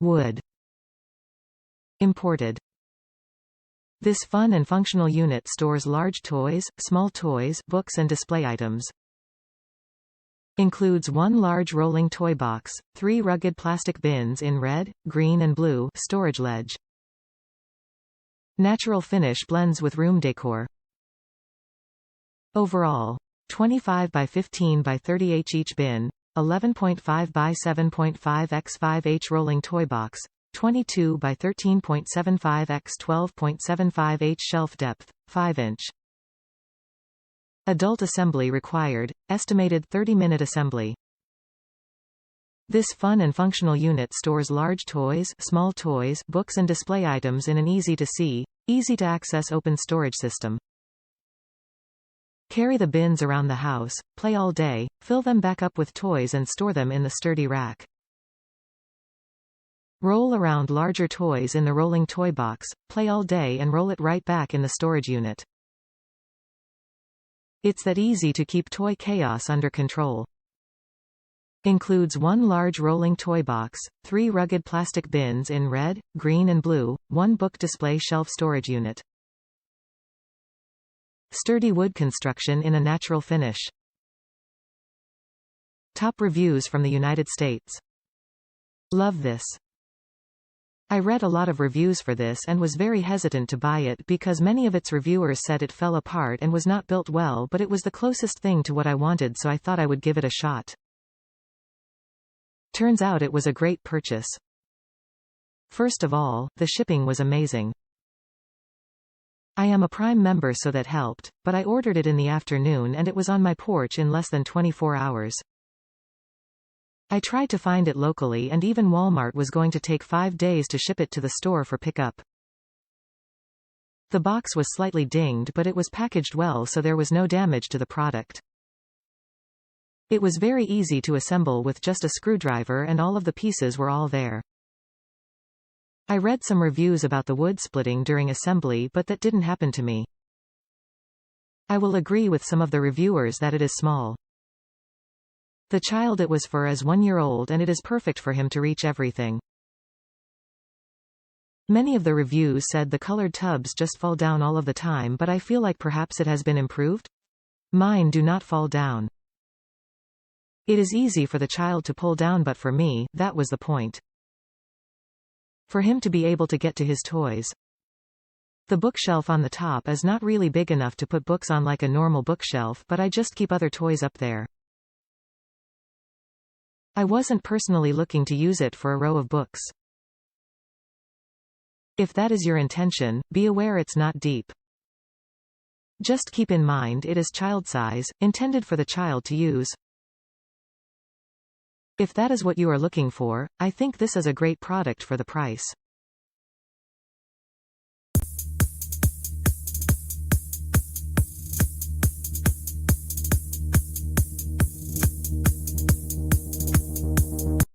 Wood. Imported. This fun and functional unit stores large toys, small toys, books and display items. Includes one large rolling toy box, 3 rugged plastic bins in red, green and blue, storage ledge. Natural finish blends with room decor. Overall, 25 by 15 by 30 each bin, 11.5 by 7.5 x 5 rolling toy box, 22 by 13.75 x 12.75 shelf depth, 5 Adult assembly required, estimated 30-minute assembly. This fun and functional unit stores large toys, small toys, books and display items in an easy-to-see, easy-to-access open storage system. Carry the bins around the house, play all day, fill them back up with toys and store them in the sturdy rack. Roll around larger toys in the rolling toy box, play all day and roll it right back in the storage unit. It's that easy to keep toy chaos under control. Includes one large rolling toy box, 3 rugged plastic bins in red, green and blue, 1 book display shelf storage unit. Sturdy wood construction in a natural finish. Top reviews from the United States. Love this. I read a lot of reviews for this and was very hesitant to buy it because many of its reviewers said it fell apart and was not built well, but it was the closest thing to what I wanted, so I thought I would give it a shot. Turns out it was a great purchase. First of all, the shipping was amazing. I am a Prime member, so that helped, but I ordered it in the afternoon and it was on my porch in less than 24 hours. I tried to find it locally and even Walmart was going to take 5 days to ship it to the store for pickup. The box was slightly dinged, but it was packaged well, so there was no damage to the product. It was very easy to assemble with just a screwdriver and all of the pieces were all there. I read some reviews about the wood splitting during assembly, but that didn't happen to me. I will agree with some of the reviewers that it is small. The child it was for is 1 year old and it is perfect for him to reach everything. Many of the reviews said the colored tubs just fall down all of the time, but I feel like perhaps it has been improved. Mine do not fall down. It is easy for the child to pull down, but for me, that was the point. For him to be able to get to his toys. The bookshelf on the top is not really big enough to put books on like a normal bookshelf, but I just keep other toys up there. I wasn't personally looking to use it for a row of books. If that is your intention, be aware it's not deep. Just keep in mind it is child size, intended for the child to use. If that is what you are looking for, I think this is a great product for the price.